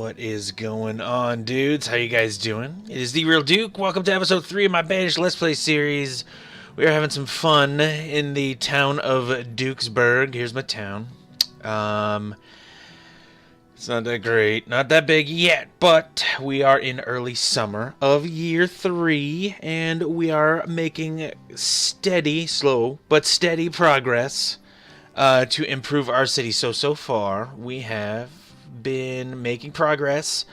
What is going on, dudes? How you guys doing? It is TheeRealDuke. Welcome to episode 3 of my Banished Let's Play series. We are having some fun in the town of Dukesburg. Here's my town. It's not that great, not that big yet, but we are in early summer of year 3, and we are making steady, slow, but steady progress to improve our city. So far, we have been making progress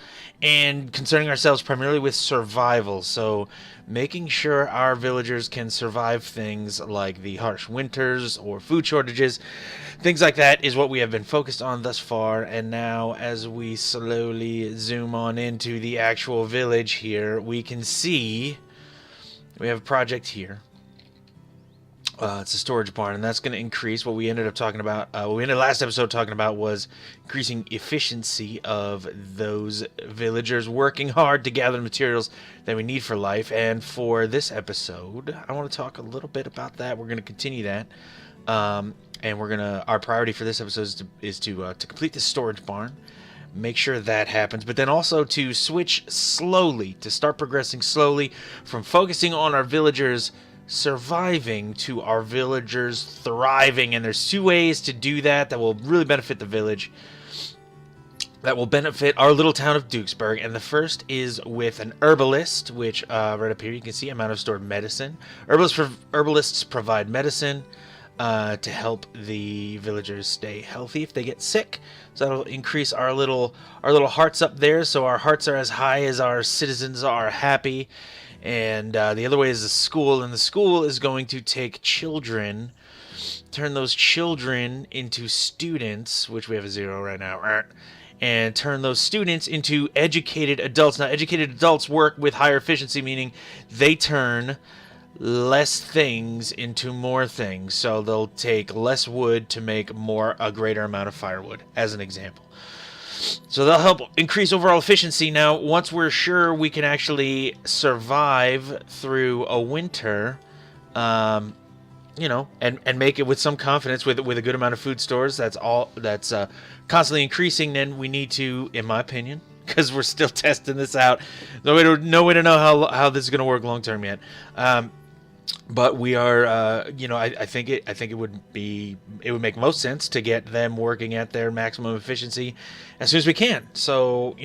and concerning ourselves primarily with survival. So making sure our villagers can survive things like the harsh winters or food shortages, things like that is what we have been focused on thus far. And now as we slowly zoom on into the actual village here, we can see we have a project here. It's a storage barn, and that's going to increase what we ended up talking about. What we ended last episode talking about was increasing efficiency of those villagers working hard to gather the materials that we need for life. And for this episode, I want to talk a little bit about that. We're going to continue that, and our priority for this episode is to complete the storage barn. Make sure that happens, but then also to switch slowly, to start progressing slowly from focusing on our villagers surviving to our villagers thriving. And there's 2 ways to do that that will really benefit the village, that will benefit our little town of Dukesburg. And the first is with an herbalist, which right up here you can see amount of stored medicine. Herbalists provide medicine to help the villagers stay healthy if they get sick. So that'll increase our little hearts up there, so our hearts are as high as our citizens are happy. And the other way is the school, and the school is going to take children, turn those children into students, which we have a 0 right now, and turn those students into educated adults. Now, educated adults work with higher efficiency, meaning they turn less things into more things. So they'll take less wood to make a greater amount of firewood, as an example. So they'll help increase overall efficiency. Now, once we're sure we can actually survive through a winter, and make it with some confidence, with a good amount of food stores, that's constantly increasing, then we need to, in my opinion, because we're still testing this out, no way to know how this is going to work long term yet. But we are, I think it would make most sense to get them working at their maximum efficiency as soon as we can. So,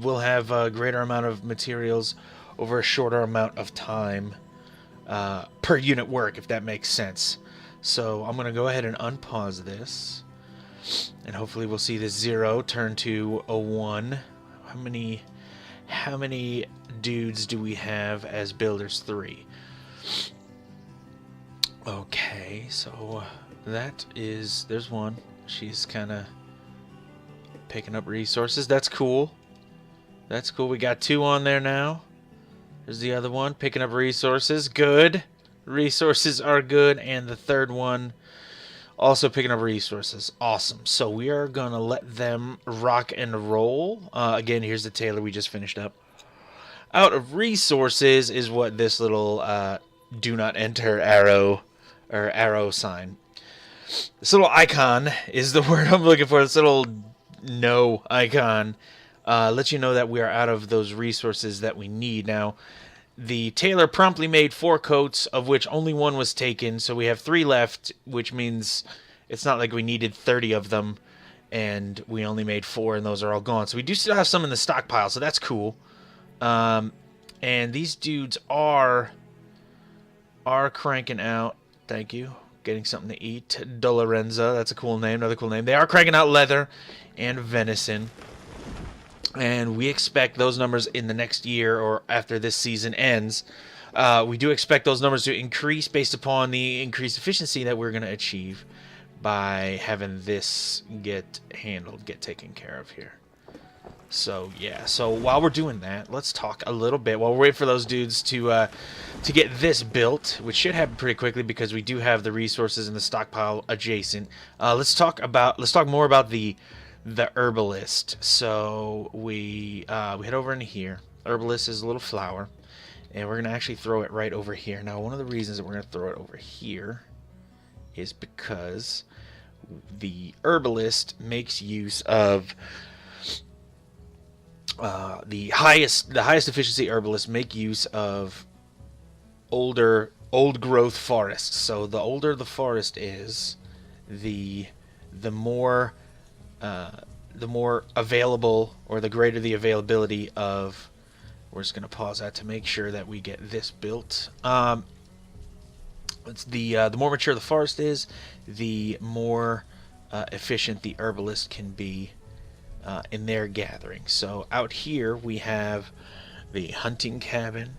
we'll have a greater amount of materials over a shorter amount of time per unit work, if that makes sense. So I'm going to go ahead and unpause this, and hopefully we'll see this 0 turn to a 1. How many dudes do we have as builders? 3. Okay, so there's 1. She's kind of picking up resources. That's cool. We got 2 on there now. There's the other one picking up resources. Good. Resources are good. And the third one also picking up resources. Awesome. So we are going to let them rock and roll. Again, here's the tailor we just finished up. Out of resources is what this little do not enter arrow sign. This little icon is the word I'm looking for. This little no icon lets you know that we are out of those resources that we need. Now, the tailor promptly made 4 coats, of which only 1 was taken, so we have 3 left, which means it's not like we needed 30 of them, and we only made 4, and those are all gone. So we do still have some in the stockpile, so that's cool. And these dudes are cranking out. Thank you. Getting something to eat. Dolorenza, that's a cool name. Another cool name. They are cranking out leather and venison. And we expect those numbers in the next year, or after this season ends. We do expect those numbers to increase based upon the increased efficiency that we're going to achieve by having this get taken care of here. So yeah, so while we're doing that, let's talk a little bit while we're waiting for those dudes to get this built, which should happen pretty quickly because we do have the resources in the stockpile adjacent. Let's talk more about the herbalist. So we head over into here. Herbalist is a little flower, and we're gonna actually throw it right over here. Now, one of the reasons that we're gonna throw it over here is because the herbalist makes use of The highest efficiency herbalists make use of old growth forests. So the older the forest is, the the more the more available, or the greater the availability of. We're just going to pause that to make sure that we get this built. It's the more mature the forest is, the more efficient the herbalist can be in their gathering. So out here we have the hunting cabin,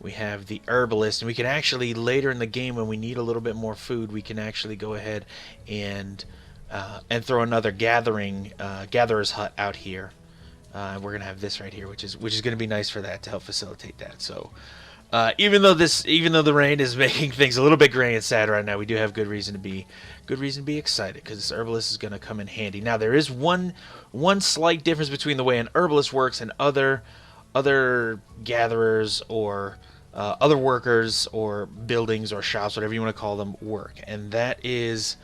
we have the herbalist, and we can actually later in the game when we need a little bit more food, we can actually go ahead and throw another gatherer's hut out here. We're gonna have this right here, which is gonna be nice for that, to help facilitate that. So even though the rain is making things a little bit gray and sad right now, we do have good reason to be excited, because this herbalist is gonna come in handy. Now there is one slight difference between the way an herbalist works and other gatherers, or other workers, or buildings, or shops, whatever you want to call them, work, and that is,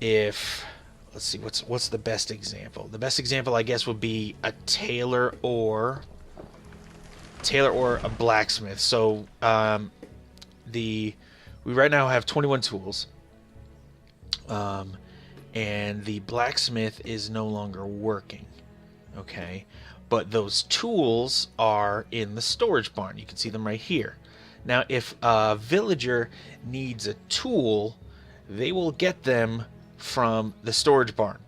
if, let's see, what's the best example? The best example, I guess, would be a tailor or a blacksmith. So we right now have 21 tools, and the blacksmith is no longer working. Okay, but those tools are in the storage barn. You can see them right here. Now, if a villager needs a tool, they will get them from the storage barn.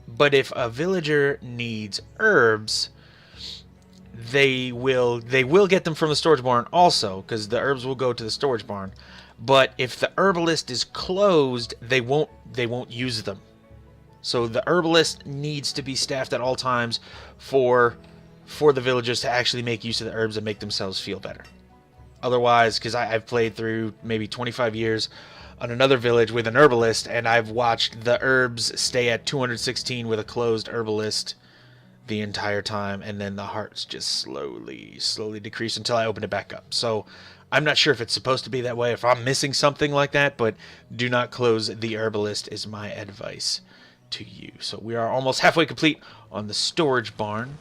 But if a villager needs herbs, they will get them from the storage barn also, because the herbs will go to the storage barn. But if the herbalist is closed, they won't use them. So the herbalist needs to be staffed at all times for the villagers to actually make use of the herbs and make themselves feel better. Otherwise, because I've played through maybe 25 years on another village with an herbalist, and I've watched the herbs stay at 216 with a closed herbalist the entire time, and then the hearts just slowly decrease until I open it back up. So I'm not sure if it's supposed to be that way, if I'm missing something like that, but do not close the herbalist is my advice to you. So we are almost halfway complete on the storage barn.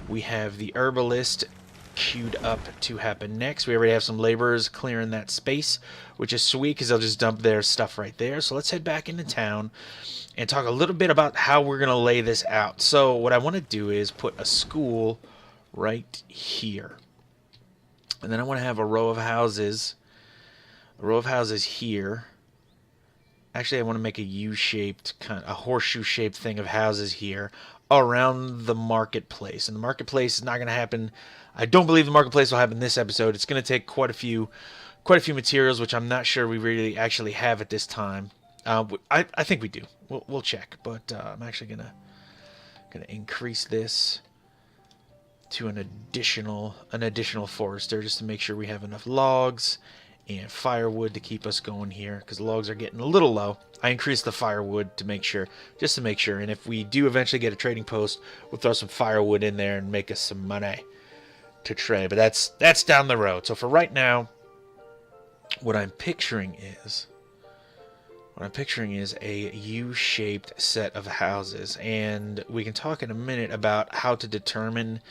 We have the herbalist queued up to happen next. We already have some laborers clearing that space, which is sweet, because they'll just dump their stuff right there. So let's head back into town and talk a little bit about how we're going to lay this out. So what I want to do is put a school right here, and then I want to have a row of houses here. Actually, I want to make a U-shaped, a horseshoe-shaped thing of houses here around the marketplace. And the marketplace is not going to happen. I don't believe the marketplace will happen this episode. It's going to take quite a few materials, which I'm not sure we really actually have at this time. I think we do. We'll check. But I'm actually gonna increase this to an additional forester, just to make sure we have enough logs and firewood to keep us going here, because logs are getting a little low. I increased the firewood just to make sure, and if we do eventually get a trading post, we'll throw some firewood in there and make us some money to trade, but that's down the road. So for right now, what I'm picturing is a U-shaped set of houses, and we can talk in a minute about how to determine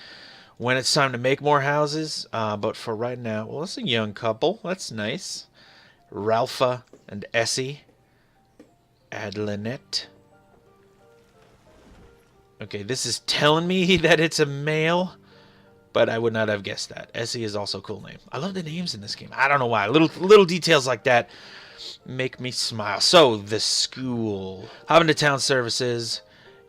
when it's time to make more houses, but for right now, well, it's a young couple. That's nice. Ralpha and Essie. Add Lynette. Okay, this is telling me that it's a male, but I would not have guessed that. Essie is also a cool name. I love the names in this game. I don't know why. Little details like that make me smile. So, the school. Hop into town services.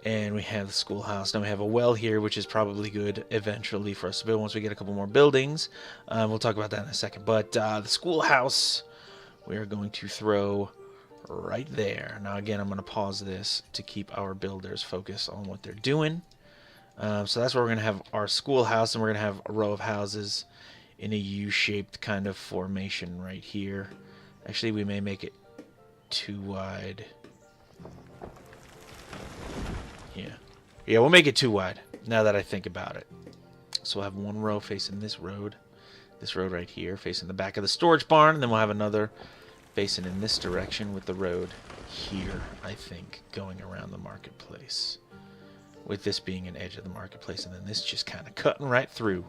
And we have the schoolhouse. Now we have a well here, which is probably good eventually for us to build once we get a couple more buildings. We'll talk about that in a second. But the schoolhouse, we are going to throw right there. Now again, I'm going to pause this to keep our builders focused on what they're doing. So that's where we're going to have our schoolhouse, and we're going to have a row of houses in a U-shaped kind of formation right here. Actually, we may make it too wide. Yeah, we'll make it too wide, now that I think about it. So we'll have one row facing this road right here, facing the back of the storage barn, and then we'll have another facing in this direction with the road here, I think, going around the marketplace. with this being an edge of the marketplace, and then this just kind of cutting right through.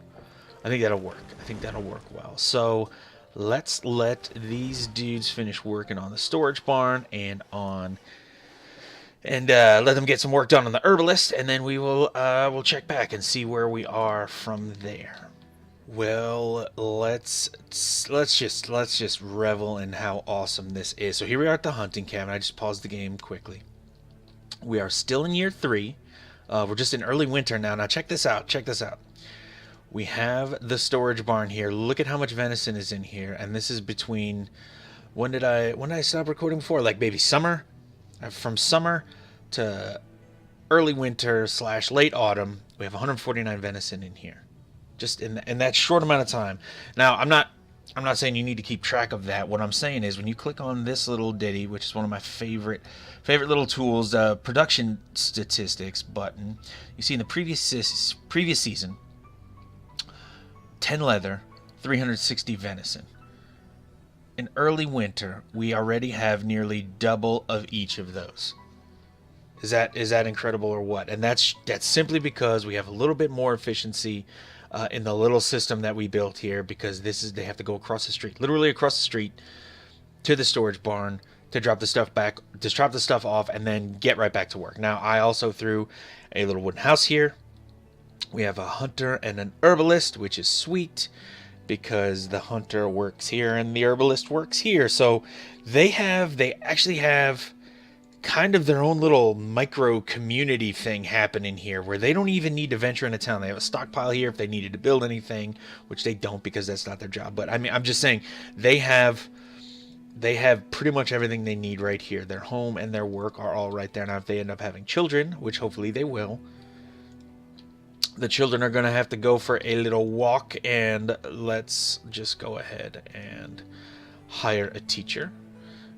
I think that'll work. I think that'll work well. So let's let these dudes finish working on the storage barn and let them get some work done on the herbalist, and then we'll check back and see where we are from there. Well, let's just revel in how awesome this is. So here we are at the hunting cabin. I just paused the game quickly. We are still in year 3. We're just in early winter now. Now check this out. Check this out. We have the storage barn here. Look at how much venison is in here, and this is between when did I stop recording before? Like maybe summer, from summer to early winter / late autumn. We have 149 venison in here, just in that short amount of time. Now I'm not saying you need to keep track of that. What I'm saying is when you click on this little ditty, which is one of my favorite little tools, the production statistics button, you see in the previous season, 10 leather, 360 venison. In early winter, we already have nearly double of each of those. Is that incredible or what? And that's simply because we have a little bit more efficiency in the little system that we built here, because they have to go across the street, literally across the street, to the storage barn to drop the stuff off, and then get right back to work. Now, I also threw a little wooden house here. We have a hunter and an herbalist, which is sweet because the hunter works here and the herbalist works here. So they actually have kind of their own little micro community thing happening here, where they don't even need to venture into town. They have a stockpile here if they needed to build anything, which they don't because that's not their job. But I mean, I'm just saying they have pretty much everything they need right here. Their home and their work are all right there. Now, if they end up having children, which hopefully they will, the children are going to have to go for a little walk, and let's just go ahead and hire a teacher.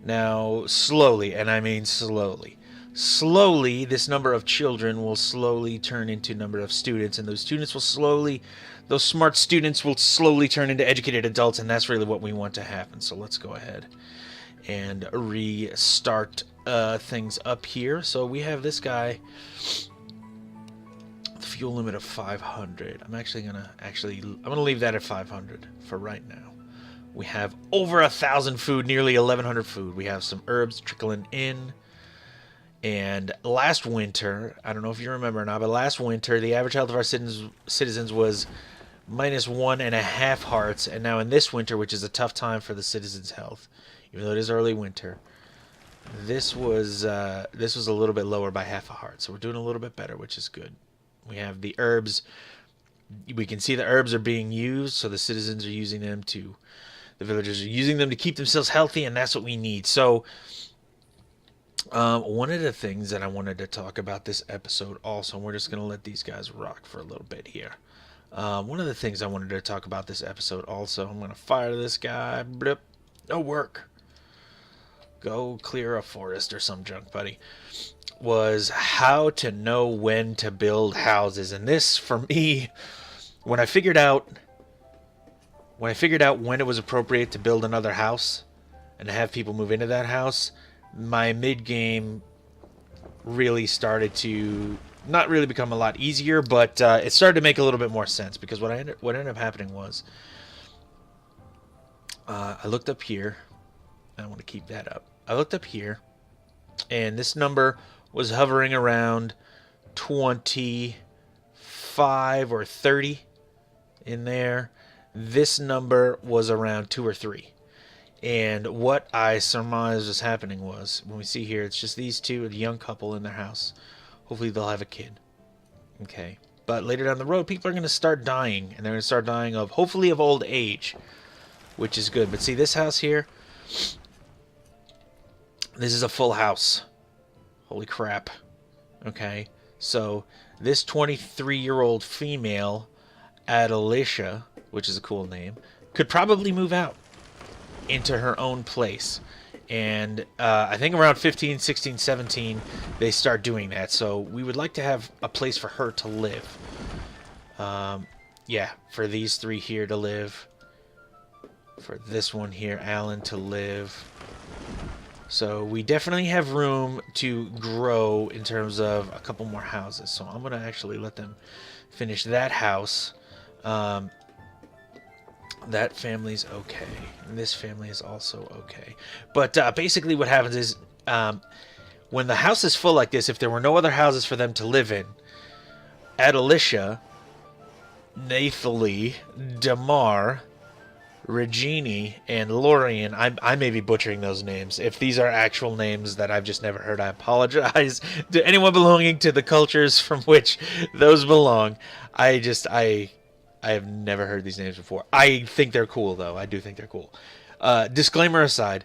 Now, slowly, and I mean slowly, this number of children will slowly turn into number of students, and those smart students will slowly turn into educated adults, and that's really what we want to happen. So let's go ahead and restart things up here. So we have this guy, fuel limit of 500. I'm gonna leave that at 500 for right now. We have over 1,000 food, nearly 1,100 food. We have some herbs trickling in. And last winter, I don't know if you remember or not, but last winter the average health of our citizens was -1.5 hearts, and now in this winter, which is a tough time for the citizens' health, even though it is early winter, this was a little bit lower by half a heart. So we're doing a little bit better, which is good. We have the herbs. We can see the herbs are being used, so the citizens are using them the villagers are using them to keep themselves healthy, and that's what we need. So one of the things that I wanted to talk about this episode also, and we're just going to let these guys rock for a little bit here. One of the things I wanted to talk about this episode also, I'm going to fire this guy. Blip. No work. Go clear a forest or some junk, buddy. Was how to know when to build houses. And this, for me, when I figured out when it was appropriate to build another house and to have people move into that house, my mid-game really started to not really become a lot easier, but it started to make a little bit more sense, because what ended up happening was I looked up here. I want to keep that up. I looked up here, and this number was hovering around 25 or 30 in there. This number was around 2 or 3. And what I surmised was happening was, when we see here, it's just these two, a young couple in their house. Hopefully they'll have a kid. Okay. But later down the road, people are going to start dying. And they're going to start dying hopefully of old age, which is good. But see this house here? This is a full house. Holy crap. Okay. So this 23-year-old female, Adelicia, which is a cool name, could probably move out into her own place. And I think around 15, 16, 17, they start doing that. So we would like to have a place for her to live. Yeah, for these 3 here to live. For this one here, Alan, to live. So we definitely have room to grow in terms of a couple more houses. So I'm going to actually let them finish that house. Um, that family's okay. And this family is also okay. But basically what happens is when the house is full like this, if there were no other houses for them to live in, Adelicia, Nathalie, Damar, Regini, and Lorian. I may be butchering those names. If these are actual names that I've just never heard, I apologize to anyone belonging to the cultures from which those belong. I have never heard these names before. I think they're cool, though. I do think they're cool. Disclaimer aside,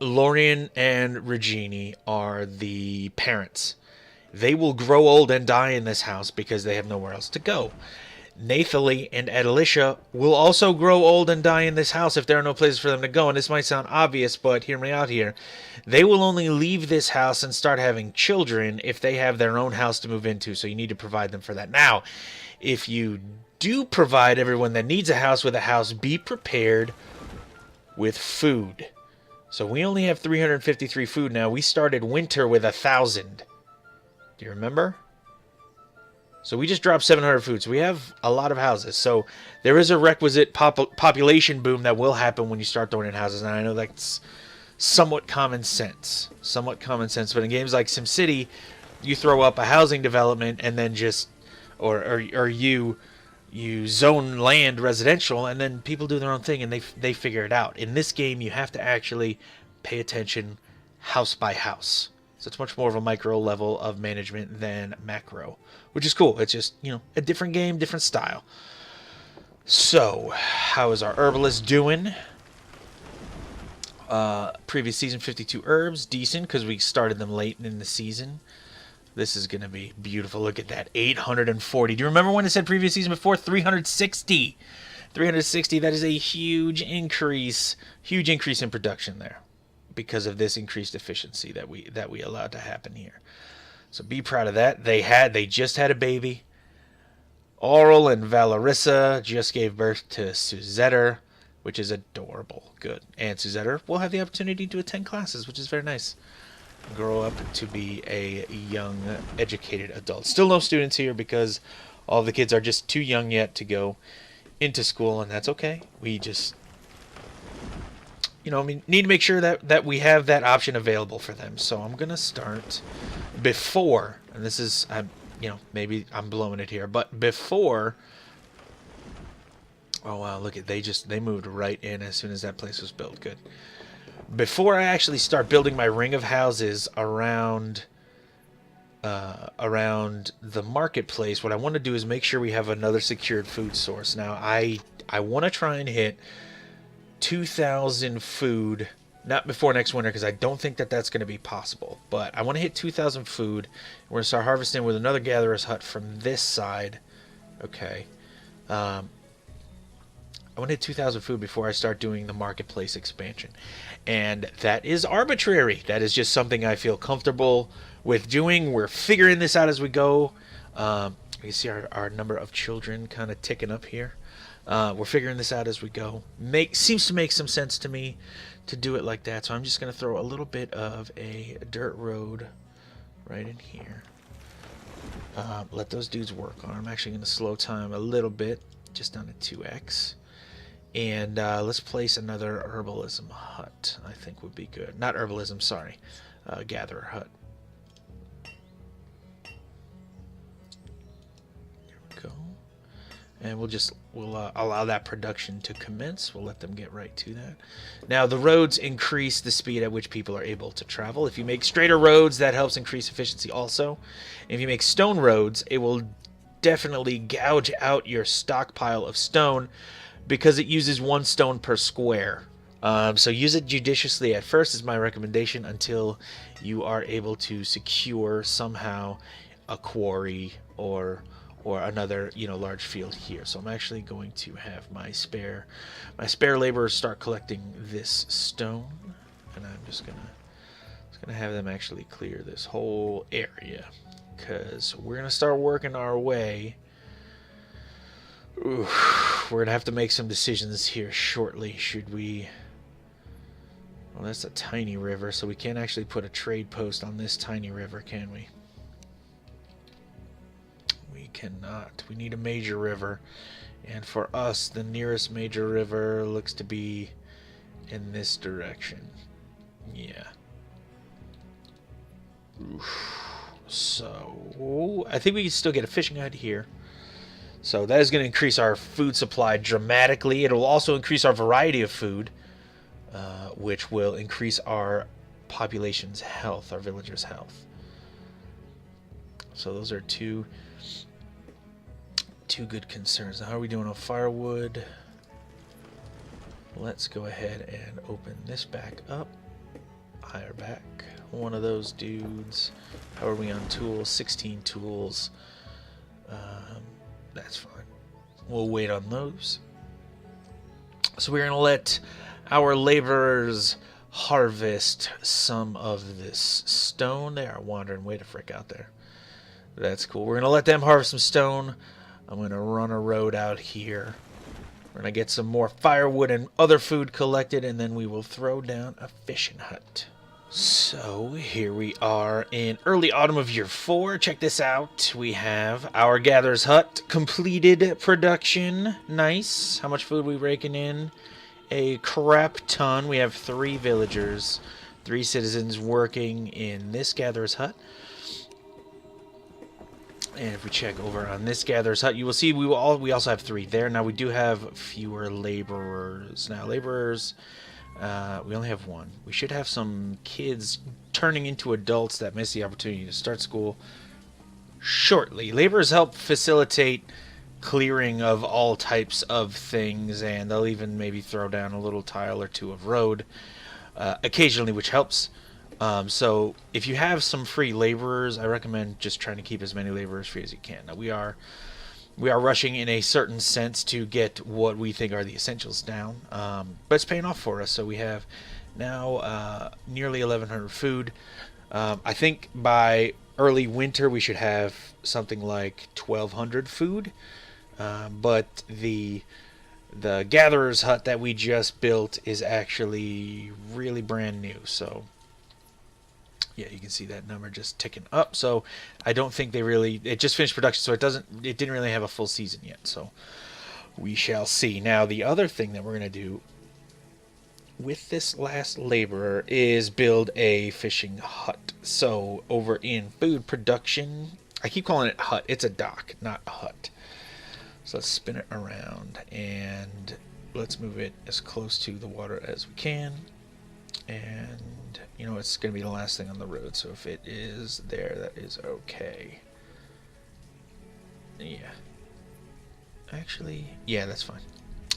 Lorian and Regini are the parents. They will grow old and die in this house because they have nowhere else to go. Nathalie and Adelicia will also grow old and die in this house if there are no places for them to go. And this might sound obvious, but hear me out here. They will only leave this house and start having children if they have their own house to move into. So you need to provide them for that. Now, if you do provide everyone that needs a house with a house, be prepared with food. So we only have 353 food now. We started winter with 1,000. Do you remember? So we just dropped 700 food. So we have a lot of houses. So there is a requisite population boom that will happen when you start throwing in houses. And I know that's somewhat common sense. Somewhat common sense. But in games like SimCity, you throw up a housing development and then just... Or you zone land residential and then people do their own thing and they figure it out. In this game, you have to actually pay attention house by house. So it's much more of a micro level of management than macro, which is cool. It's just, a different game, different style. So, how is our herbalist doing? Previous season, 52 herbs. Decent, because we started them late in the season. This is going to be beautiful. Look at that, 840. Do you remember when it said previous season before? 360. 360, that is a huge increase. Huge increase in production there, because of this increased efficiency that we allowed to happen here. So be proud of that. They just had a baby. Oral and Valerissa just gave birth to Suzetter, which is adorable. Good. And Suzetter will have the opportunity to attend classes, which is very nice. Grow up to be a young, educated adult. Still no students here because all the kids are just too young yet to go into school, and that's okay. We just... need to make sure that we have that option available for them. So I'm going to start before, and this is, maybe I'm blowing it here, but before, oh wow, look at, they moved right in as soon as that place was built. Good. Before I actually start building my ring of houses around the marketplace, what I want to do is make sure we have another secured food source. Now, I want to try and hit 2,000 food, not before next winter, because I don't think that's going to be possible. But I want to hit 2,000 food. We're going to start harvesting with another gatherer's hut from this side. Okay. I want to hit 2,000 food before I start doing the marketplace expansion. And that is arbitrary. That is just something I feel comfortable with doing. We're figuring this out as we go. You see our number of children kind of ticking up here. We're figuring this out as we go. Seems to make some sense to me to do it like that. So I'm just going to throw a little bit of a dirt road right in here. Let those dudes work on it. I'm actually going to slow time a little bit, just down to 2x. And let's place another herbalism hut, I think would be good. Not herbalism, sorry. Gatherer hut. Here we go. And we'll allow that production to commence. We'll let them get right to that. Now, the roads increase the speed at which people are able to travel. If you make straighter roads, that helps increase efficiency also. If you make stone roads, it will definitely gouge out your stockpile of stone, because it uses 1 stone per square. So use it judiciously at first is my recommendation until you are able to secure somehow a quarry or another large field here. So I'm actually going to have my spare laborers start collecting this stone, and I'm just gonna have them actually clear this whole area, because we're gonna start working our way. Ooh, we're gonna have to make some decisions here shortly. Should we... Well, that's a tiny river, so we can't actually put a trade post on this tiny river, can we? We cannot. We need a major river. And for us, the nearest major river looks to be in this direction. Yeah. Oof. So, I think we can still get a fishing hut here. So that is going to increase our food supply dramatically. It will also increase our variety of food, which will increase our population's health, our villagers' health. So those are two good concerns. Now, how are we doing on firewood? Let's go ahead and open this back up. Hire back one of those dudes. How are we on tools? 16 tools. That's fine. We'll wait on those. So we're going to let our laborers harvest some of this stone. They are wandering way the frick out there. That's cool. We're going to let them harvest some stone. I'm going to run a road out here. We're going to get some more firewood and other food collected, and then we will throw down a fishing hut. So here we are in early autumn of year 4. Check this out. We have our gatherer's hut, completed production. Nice. How much food are we raking in? A crap ton. We have 3 villagers, 3 citizens working in this gatherer's hut. And if we check over on this gatherer's hut, you will see we also have 3 there. Now we do have fewer laborers. Now laborers, we only have 1. We should have some kids turning into adults that miss the opportunity to start school shortly. Laborers help facilitate clearing of all types of things, and they'll even maybe throw down a little tile or 2 of road occasionally, which helps. So if you have some free laborers, I recommend just trying to keep as many laborers free as you can. Now we are rushing in a certain sense to get what we think are the essentials down, but it's paying off for us. So we have now nearly 1,100 food. I think by early winter we should have something like 1,200 food. But the gatherer's hut that we just built is actually really brand new. So yeah, you can see that number just ticking up. So I don't think it just finished production, so it didn't really have a full season yet. So we shall see. Now the other thing that we're going to do with this last laborer is build a fishing hut. So over in food production, I keep calling it hut. It's a dock, not a hut. So let's spin it around and let's move it as close to the water as we can. And you know, it's going to be the last thing on the road, so if it is there, that is okay. Yeah. Actually, yeah, that's fine.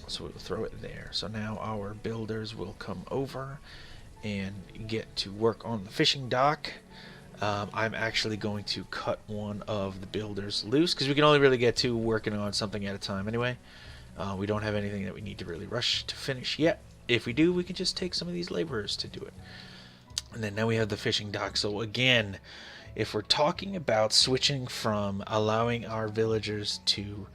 So we'll throw it there. So now our builders will come over and get to work on the fishing dock. I'm actually going to cut one of the builders loose because we can only really get 2 working on something at a time anyway. We don't have anything that we need to really rush to finish yet. If we do, we can just take some of these laborers to do it. And then now we have the fishing dock. So again, if we're talking about switching from allowing our villagers to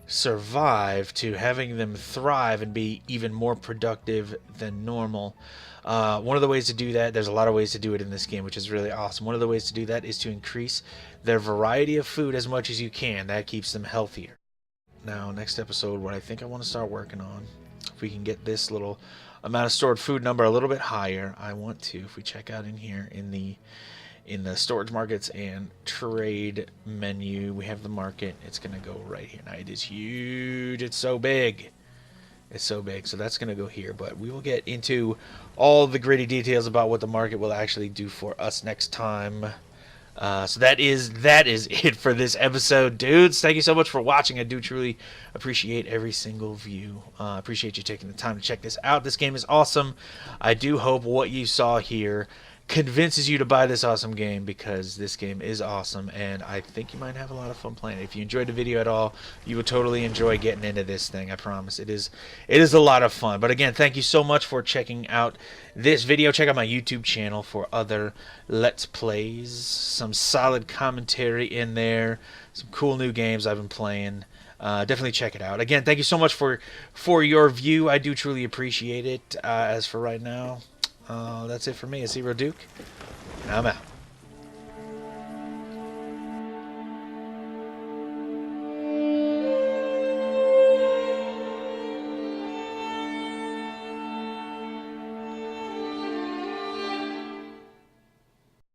survive to having them thrive and be even more productive than normal, one of the ways to do that, there's a lot of ways to do it in this game, which is really awesome. One of the ways to do that is to increase their variety of food as much as you can. That keeps them healthier. Now, next episode, what I think I want to start working on, if we can get this little amount of stored food number a little bit higher, I want to, if we check out in here in the storage markets and trade menu, we have the market. It's going to go right here. Now, it is huge. It's so big. It's so big. So that's going to go here. But we will get into all the gritty details about what the market will actually do for us next time. So that is it for this episode, dudes. Thank you so much for watching. I do truly appreciate every single view. Appreciate you taking the time to check this out. This game is awesome. I do hope what you saw here convinces you to buy this awesome game, because this game is awesome, and I think you might have a lot of fun playing it. If you enjoyed the video at all, you will totally enjoy getting into this thing. I promise. It is a lot of fun. But again, thank you so much for checking out this video. Check out my YouTube channel for other Let's Plays, some solid commentary in there, some cool new games I've been playing. Definitely check it out. Again, thank you so much for your view. I do truly appreciate it. As for right now, That's it for me. It's TheeRealDuke, and I'm out.